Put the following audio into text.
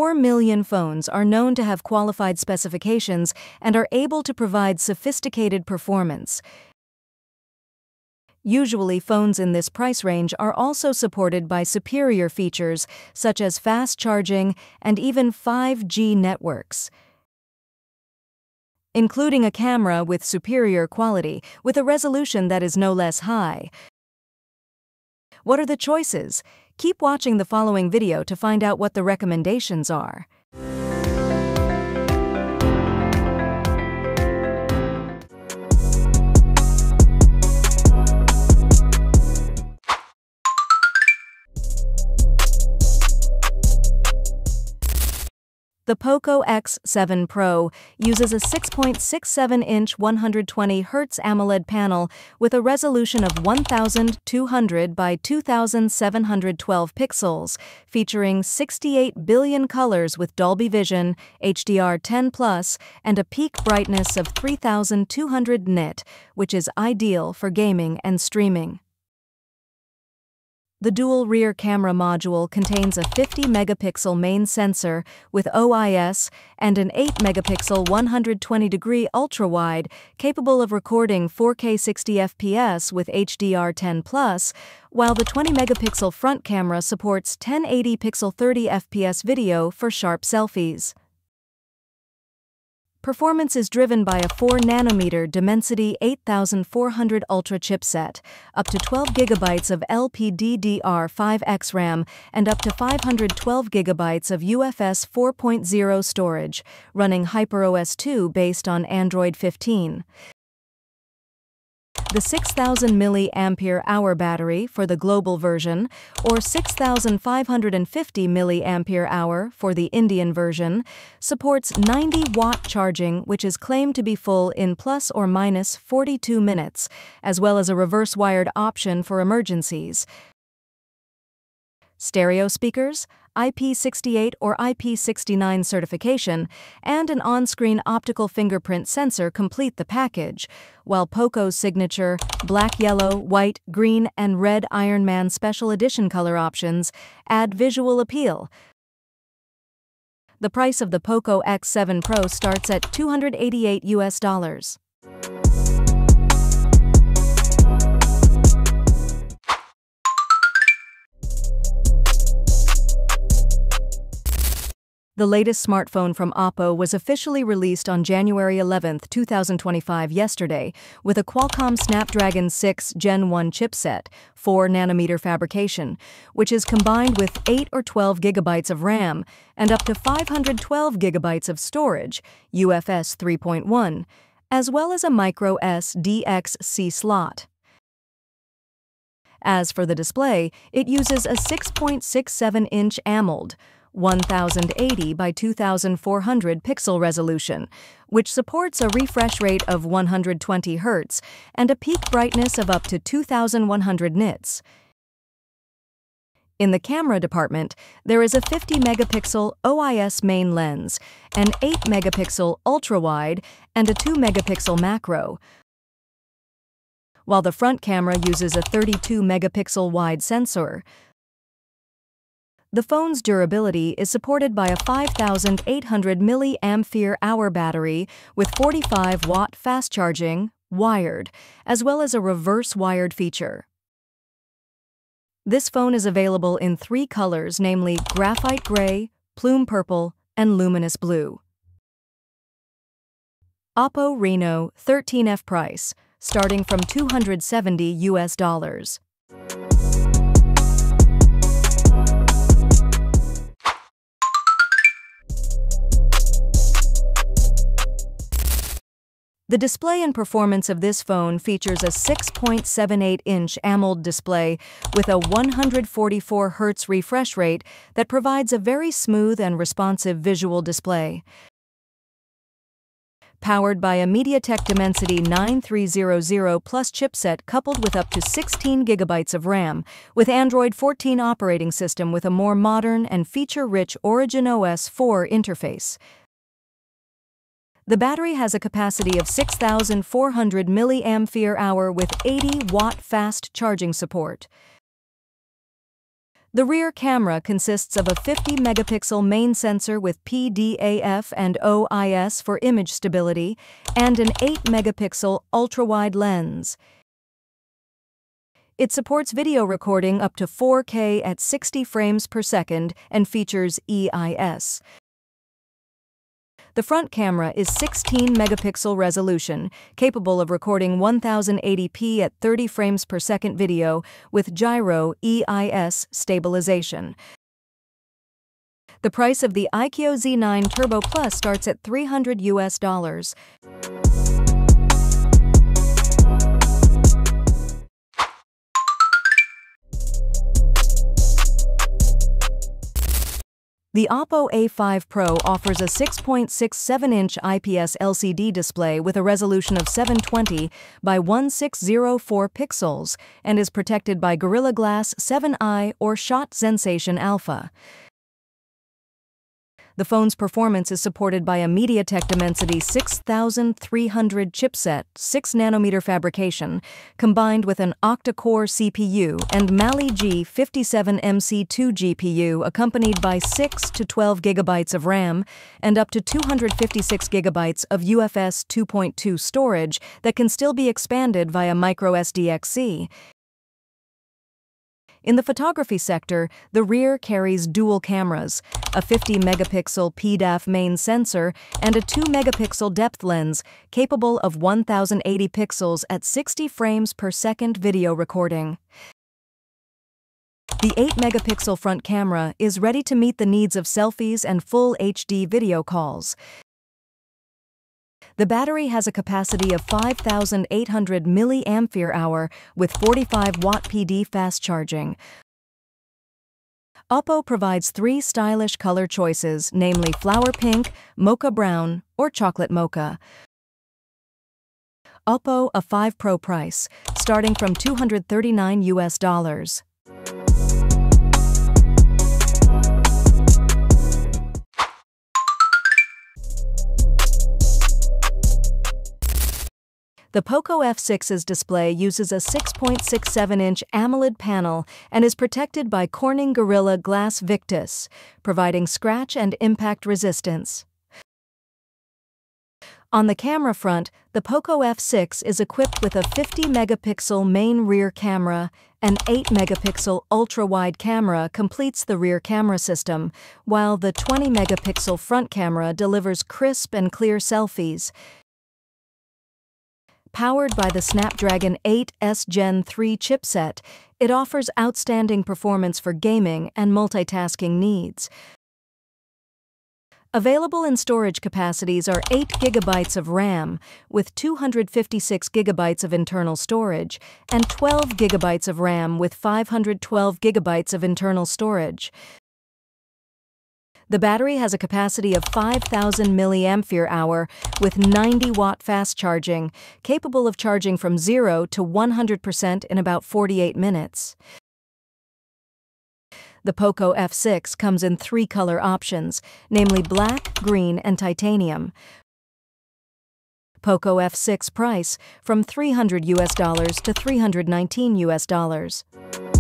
4 million phones are known to have qualified specifications and are able to provide sophisticated performance. Usually, phones in this price range are also supported by superior features such as fast charging and even 5G networks, including a camera with superior quality with a resolution that is no less high. What are the choices? Keep watching the following video to find out what the recommendations are. The POCO X7 Pro uses a 6.67-inch 120Hz AMOLED panel with a resolution of 1200 by 2712 pixels, featuring 68 billion colors with Dolby Vision, HDR10+, and a peak brightness of 3200 nit, which is ideal for gaming and streaming. The dual rear camera module contains a 50-megapixel main sensor with OIS and an 8-megapixel 120-degree ultra-wide capable of recording 4K 60 FPS with HDR10+, while the 20-megapixel front camera supports 1080p 30 FPS video for sharp selfies. Performance is driven by a 4nm Dimensity 8400 Ultra chipset, up to 12 GB of LPDDR5X RAM, and up to 512 GB of UFS 4.0 storage, running HyperOS 2 based on Android 15. The 6000 mAh battery for the global version, or 6550 mAh for the Indian version, supports 90-watt charging, which is claimed to be full in plus or minus 42 minutes, as well as a reverse-wired option for emergencies. Stereo speakers, IP68 or IP69 certification, and an on-screen optical fingerprint sensor complete the package, while POCO's signature black, yellow, white, green, and red Iron Man Special Edition color options add visual appeal. The price of the POCO X7 Pro starts at $288 US. The latest smartphone from Oppo was officially released on January 11, 2025 yesterday, with a Qualcomm Snapdragon 6 Gen 1 chipset, 4nm fabrication, which is combined with 8 or 12 GB of RAM and up to 512 GB of storage, UFS 3.1, as well as a micro SDXC slot. As for the display, it uses a 6.67-inch AMOLED, 1080 by 2400 pixel resolution, which supports a refresh rate of 120 Hz and a peak brightness of up to 2100 nits. In the camera department, there is a 50-megapixel OIS main lens, an 8-megapixel ultra-wide, and a 2-megapixel macro, while the front camera uses a 32-megapixel wide sensor. The phone's durability is supported by a 5800 mAh battery with 45-watt fast charging, wired, as well as a reverse-wired feature. This phone is available in 3 colors, namely graphite gray, plume purple, and luminous blue. Oppo Reno 13F price, starting from $270 US. The display and performance of this phone features a 6.78-inch AMOLED display with a 144 Hz refresh rate that provides a very smooth and responsive visual display. Powered by a MediaTek Dimensity 9300 Plus chipset coupled with up to 16 GB of RAM, with Android 14 operating system with a more modern and feature-rich Origin OS 4 interface. The battery has a capacity of 6400 mAh with 80-watt fast charging support. The rear camera consists of a 50-megapixel main sensor with PDAF and OIS for image stability, and an 8-megapixel ultra-wide lens. It supports video recording up to 4K at 60 frames per second and features EIS. The front camera is 16-megapixel resolution, capable of recording 1080p at 30 frames per second video with gyro EIS stabilization. The price of the iQIO Z9 Turbo Plus starts at $300. The Oppo A5 Pro offers a 6.67-inch IPS LCD display with a resolution of 720 by 1604 pixels and is protected by Gorilla Glass 7i or Schott Zensation Alpha. The phone's performance is supported by a MediaTek Dimensity 6300 chipset, 6nm fabrication, combined with an octa-core CPU and Mali G57MC2 GPU accompanied by 6 to 12 GB of RAM and up to 256 GB of UFS 2.2 storage that can still be expanded via microSD-XC. In the photography sector, the rear carries dual cameras, a 50-megapixel PDAF main sensor, and a 2-megapixel depth lens capable of 1080 pixels at 60 frames per second video recording. The 8-megapixel front camera is ready to meet the needs of selfies and full HD video calls. The battery has a capacity of 5,800 mAh with 45-watt PD fast charging. Oppo provides 3 stylish color choices, namely flower pink, mocha brown, or chocolate mocha. Oppo A5 Pro price, starting from $239. The Poco F6's display uses a 6.67-inch AMOLED panel and is protected by Corning Gorilla Glass Victus, providing scratch and impact resistance. On the camera front, the Poco F6 is equipped with a 50-megapixel main rear camera. An 8-megapixel ultra-wide camera completes the rear camera system, while the 20-megapixel front camera delivers crisp and clear selfies. Powered by the Snapdragon 8S Gen 3 chipset, it offers outstanding performance for gaming and multitasking needs. Available in storage capacities are 8 GB of RAM with 256 GB of internal storage and 12 GB of RAM with 512 GB of internal storage. The battery has a capacity of 5,000 mAh with 90-watt fast charging, capable of charging from 0 to 100% in about 48 minutes. The Poco F6 comes in 3 color options, namely black, green, and titanium. Poco F6 price from $300 to $319.